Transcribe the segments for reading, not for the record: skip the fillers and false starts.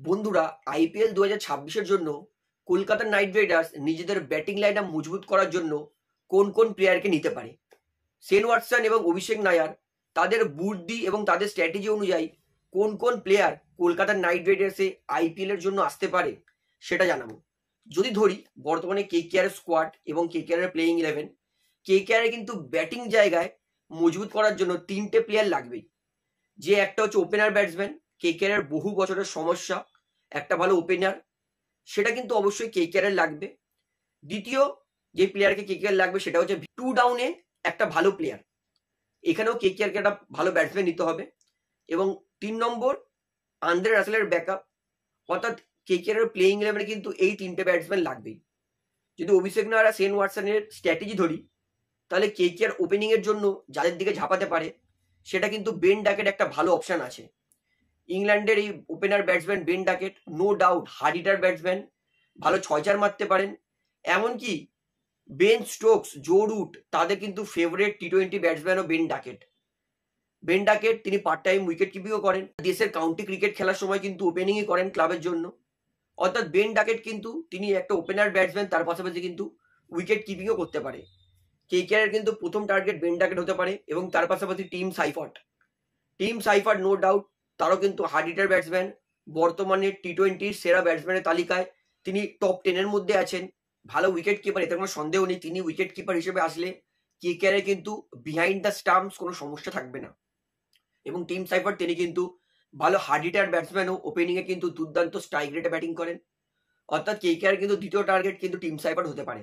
বন্ধুরা, আইপিএল 2026-এর জন্য Kolkata night Riders নিজেদের ব্যাটিং লাইন আপ মজবুত করার জন্য কোন কোন প্লেয়ারকে নিতে পারে? শেন ওয়াটসন এবং অভিষেক নায়ার তাদের বুদ্ধি এবং তাদের স্ট্র্যাটেজি অনুযায়ী কোন কোন প্লেয়ার কলকাতা নাইট রাইডার্সে আইপিএল এর জন্য আসতে পারে সেটা জানাবো। যদি ধরি বর্তমানে কেকেআর স্কোয়াড এবং কেকেআর প্লেইং 11, কেকেআর কিন্তু ব্যাটিং জায়গায় মজবুত করার জন্য তিনটে প্লেয়ার লাগবেই। যে একটা হচ্ছে ওপেনার ব্যাটসম্যান, কেকেআর বহু বছরের সমস্যা একটা ভালো ওপেনার, সেটা কিন্তু অবশ্যই কেকেআর লাগবে। দ্বিতীয় যে প্লেয়ারকে কেকেআর লাগবে সেটা হচ্ছে টু ডাউনে একটা ভালো প্লেয়ার, এখানেও কেকেআরকে একটা ভালো ব্যাটসম্যান নিতে হবে। এবং 3 নম্বর আন্দ্রে রাসেলের ব্যাকআপ, অর্থাৎ কেকেআর প্লেইং 11 কিন্তু এই তিনটে ব্যাটসম্যান লাগবেই। যদি অভিষেক নায়ার আর শেন ওয়াটসনের স্ট্র্যাটেজি ধরি, তাহলে কেকেআর ওপেনিং এর জন্য যাদের দিকে ঝাঁপাতে পারে সেটা কিন্তু বেন ডাকেট একটা ভালো অপশন আছে। ইংল্যান্ডের এই opener batsman Ben Duckett no doubt hard hitter batsman, ভালো 6-4 মারতে পারেন। এমনকি বেন স্টোকস, জো রুট তাদের কিন্তু ফেভারিট টি-20 ব্যাটসম্যানও বেন ডাকেট। বেন ডাকেট তিনি পার্ট টাইম উইকেট কিপিংও করেন, দেশের কাউন্টি ক্রিকেট খেলার সময় কিন্তু ওপেনিংই করেন ক্লাবের জন্য। অর্থাৎ বেন ডাকেট কিন্তু তিনি একটা ওপেনার ব্যাটসম্যান, তার পাশাপাশি কিন্তু উইকেট কিপিংও করতে পারে। কেকেআর কিন্তু প্রথম টার্গেট বেন ডাকেট হতে পারে এবং তার পাশাপাশি টিম সাইফার্ট নো ডাউট তারও কিন্তু হার্ড হিটার ব্যাটসম্যান, বর্তমানে টি-20 সেরা ব্যাটসম্যানের তালিকায় তিনি টপ 10-এর মধ্যে আছেন। ভালো উইকেট কিপার, এতে কোনো সন্দেহ নেই। তিনি উইকেট কিপার হিসেবে আসলে কেকেআর কিন্তু বিহাইন্ড দ্য স্টাম্পস কোনো সমস্যা থাকবে না। এবং টিম সাইফার্ট তিনি কিন্তু ভালো হার্ড হিটার ব্যাটসম্যানও, ওপেনিং এ কিন্তু দুর্দান্ত স্ট্রাইক রেটে ব্যাটিং করেন। অর্থাৎ কেকেআর কিন্তু দ্বিতীয় টার্গেট কিন্তু টিম সাইফার্ট হতে পারে।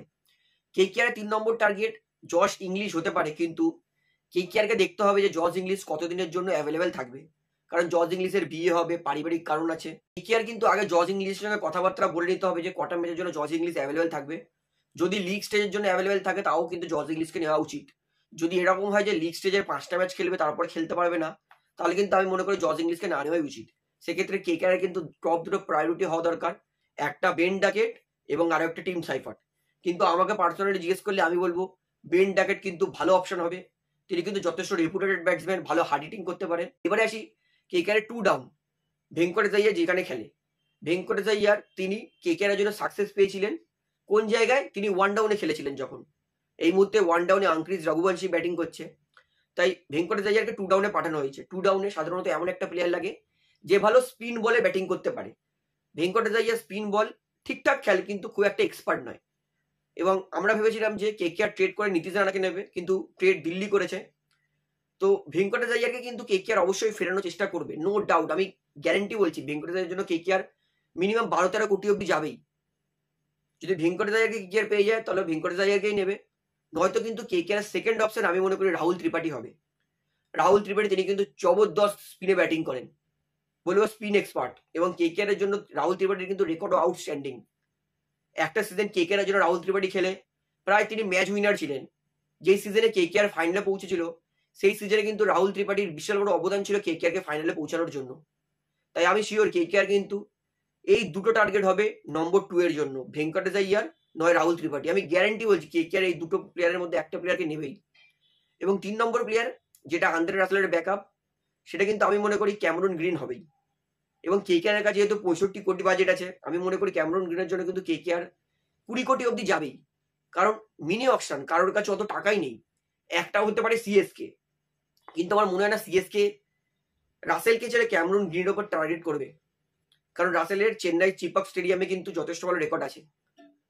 কেকেআর 3 নম্বর টার্গেট জশ ইংলিশ হতে পারে, কিন্তু কেকেআরকে দেখতে হবে যে জশ ইংলিশ কতদিনের জন্য অ্যাভেলেবেল থাকবে, কারণ জশ ইংলিশের বিয়ে হবে, পারিবারিক কারণ আছে। কেকেআর কিন্তু আগে জশ ইংলিশের সঙ্গে কথাবার্তা বলে নিতে হবে যে কটা ম্যাচের জন্য জশ ইংলিশ অ্যাভেলেবেল থাকবে। যদি লিগ স্টেজের জন্য অ্যাভেলেবেল থাকে তাও কিন্তু জশ ইংলিশকে নেওয়া উচিত। যদি এরকম হয় যে লিগ স্টেজের 5টা ম্যাচ খেলবে তারপর খেলতে পারবে না, তাহলে কিন্তু আমি মনে করি জশ ইংলিশকে না নেওয়াই উচিত। সেক্ষেত্রে কেকেআর কিন্তু টপ দুটো প্রায়োরিটি হওয়া দরকার, একটা বেন ডাকেট এবং আরো একটা টিম সাইফার্ট। কিন্তু আমাকে পার্সোনালি জিজ্ঞেস করলে আমি বলবো বেন ডাকেট কিন্তু ভালো অপশন হবে। তিনি কিন্তু যথেষ্ট রেপুটেড ব্যাটসম্যান, ভালো হার্ড হিটিং করতে পারেন। এবারে আসি কেকেআর টু ডাউন, ভেঙ্কটেশ আইয়ার যেখানে খেলে। ভেঙ্কটেশ আইয়ার তিনি কেকেআর জন্য সাকসেস পেয়েছিলেন কোন জায়গায়? তিনি ওয়ান ডাউনে খেলেছিলেন যখন। এই মুহূর্তে ওয়ান ডাউনে আঙ্ক্রিজ রঘুবংশী ব্যাটিং করছে, তাই ভেঙ্কটেশ আইয়ারকে টু ডাউনে পাঠানো হয়েছে। টু ডাউনে সাধারণত এমন একটা প্লেয়ার লাগে যে ভালো স্পিন বলে ব্যাটিং করতে পারে। ভেঙ্কটেশ আইয়ার স্পিন বল ঠিকঠাক খেলে কিন্তু খুব একটা এক্সপার্ট নয়। এবং আমরা ভেবেছিলাম যে কেকেআর ট্রেড করে নীতিশ রানাকে নেবে, কিন্তু ট্রেড দিল্লি করেছে। তো ভেঙ্কটেশ আইয়ারকে কিন্তু কেকেআর অবশ্যই ফেরানোর চেষ্টা করবে, নো ডাউট। আমি গ্যারেন্টি বলছি ভেঙ্কটেশ আইয়ারের জন্য কেকেআর মিনিমাম 12-13 কোটি অব্দি যাবেই। যদি ভেঙ্কটেশ আইয়ারকে কেকেআর পেয়ে যায় তাহলে ভেঙ্কটেশ আইয়ারকেই নেবে, নয়তো কিন্তু কেকেআর সেকেন্ড অপশন আমি মনে করি রাহুল ত্রিপাঠী হবে। রাহুল ত্রিপাঠী তিনি কিন্তু জবরদস্ত স্পিনে ব্যাটিং করেন, বলবো স্পিন এক্সপার্ট। এবং কেকেআর এর জন্য রাহুল ত্রিপাঠীর কিন্তু রেকর্ডও আউটস্ট্যান্ডিং। একটা সিজন কেকেআর এর জন্য রাহুল ত্রিপাঠী খেলে প্রায় তিনি ম্যাচ উইনার ছিলেন। যেই সিজনে কেকেআর ফাইনালে পৌঁছেছিল সেই সিজনে কিন্তু রাহুল ত্রিপাঠীর বিশাল বড় অবদান ছিল কেকেআরকে ফাইনালে পৌঁছানোর জন্য। তাই আমি শিওর কেকেআর কিন্তু এই দুটো টার্গেট হবে নম্বর 2 এর জন্য, ভেঙ্কটেশ আইয়ার নয় রাহুল ত্রিপাঠী। আমি গ্যারেন্টি বলছি কেকেআর এই দুটো প্লেয়ারের মধ্যে একটা প্লেয়ারকে নেবেই। এবং 3 নম্বর প্লেয়ার যেটা আন্দ্রে রাসেলের ব্যাকআপ, সেটা কিন্তু আমি মনে করি ক্যামেরন গ্রিন হবেই। এবং কেকেআর এর কাছে যেহেতু 65 কোটি বাজেট আছে, আমি মনে করি ক্যামেরন গ্রিনের জন্য কিন্তু কেকেআর 20 কোটি অব্দি যাবেই। কারণ মিনি অকশন, কারোর কাছে অত টাকাই নেই। একটা হতে পারে সিএসকে, কিন্তু আমার মনে হয় না সিএসকে রাসেলকে ছেড়ে ক্যামেরন গ্রিনের উপর টার্গেট করবে, কারণ রাসেলের চেন্নাই চিপাক স্টেডিয়ামে কিন্তু যথেষ্ট ভালো রেকর্ড আছে।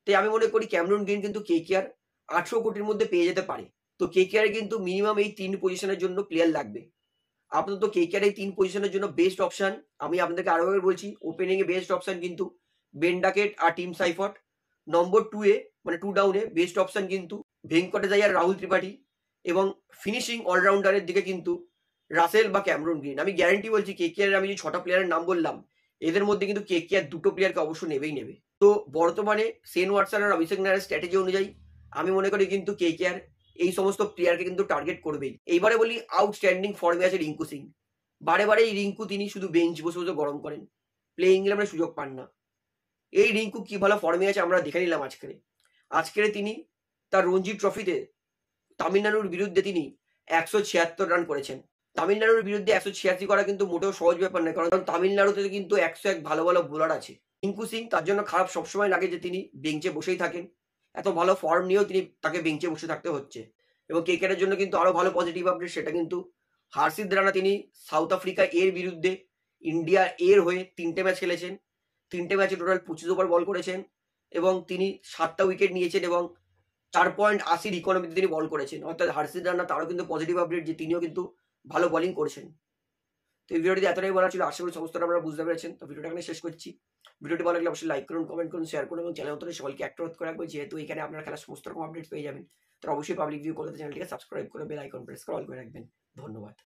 তাই আমি মনে করি ক্যামেরন গ্রিন কিন্তু কেকেআর 800 কোটির মধ্যে পেয়ে যেতে পারে। তো কেকেআর কিন্তু মিনিমাম এই 3 পজিশনের জন্য প্লেয়ার লাগবে। আপাতত কেকেআর এই 3 পজিশনের জন্য বেস্ট অপশন আমি আপনাদেরকে আরো একবার বলছি, ওপেনিং এ বেস্ট অপশন কিন্তু বেন ডাকেট আর টিম সাইফার্ট। নম্বর 2 এ মানে টু ডাউনে বেস্ট অপশন কিন্তু ভেঙ্কটেশ আইয়ার, রাহুল ত্রিপাঠী। এবং ফিনিশিং অলরাউন্ডারের দিকে কিন্তু রাসেল বা ক্যামেরন গ্রিন। আমি গ্যারেন্টি বলছি কেকেআর আমি যে 6টা প্লেয়ারের নাম বললাম এদের মধ্যে কিন্তু কেকেআর 2টো প্লেয়ারকে অবশ্যই নেবেই নেবে। তো বর্তমানে শেন ওয়াটসন আর অভিষেক নায়ারের স্ট্র্যাটেজি অনুযায়ী আমি মনে করি কিন্তু কেকেআর এই সমস্ত প্লেয়ারকে কিন্তু টার্গেট করবেই। এইবারে বলি আউটস্ট্যান্ডিং ফর্মে আছে রিঙ্কু সিং। বারে বারে এই রিঙ্কু তিনি শুধু বেঞ্চ বসে বসে গরম করেন, প্লেইং ইলেভেনে সুযোগ পান না। এই রিঙ্কু কি ভালো ফর্মে আছে আমরা দেখে নিলাম আজকের তিনি তার রঞ্জি ট্রফিতে তামিলনাড়ুর বিরুদ্ধে তিনি 176 রান করেছেন। তামিলনাড়ুর বিরুদ্ধে 186 করা কিন্তু মোটেও সহজ ব্যাপার নয়, কারণ তামিলনাড়ুতে কিন্তু 101 ভালো ভালো বোলার আছে। রিঙ্কু সিং তার জন্য খারাপ সবসময় লাগে যে তিনি বেঞ্চে বসেই থাকেন। এত ভালো ফর্ম নিয়েও তাকে বেঞ্চে বসে থাকতে হচ্ছে। এবং কেকেআরের জন্য কিন্তু আরো ভালো পজিটিভ আপডেট, সেটা কিন্তু হার্ষিত রানা, তিনি সাউথ আফ্রিকা এর বিরুদ্ধে ইন্ডিয়া এর হয়ে 3টে ম্যাচ খেলেছেন। 3টে ম্যাচে টোটাল 25 ওভার বল করেছেন এবং তিনি 7টা উইকেট নিয়েছেন এবং 4.80 ইকোনমিতে তিনি বল করেছেন। অর্থাৎ হার্ষিত রানা, তারও কিন্তু পজিটিভ আপডেট যে তিনিও কিন্তু ভালো বোলিং করছেন। তো এই ভিডিওটি এতটাই বলা ছিল, আশা করি সমস্তটা আপনারা বুঝতে পেরেছেন। তো ভিডিওটা এখানে শেষ করছি। ভিডিওটি ভালো লাগলে অবশ্যই লাইক করুন, কমেন্ট করুন, শেয়ার করুন এবং চ্যানেল মতো সকলকে একটা অনুরোধ করে রাখবো, যেহেতু এখানে আপনারা খেলার সমস্ত রকম আপডেট পেয়ে যাবেন, তো অবশ্যই পাবলিক ভিউ কলকাতা চ্যানেলটিকে সাবস্ক্রাইব করে বেল আইকন প্রেস করে অল করে রাখবেন। ধন্যবাদ।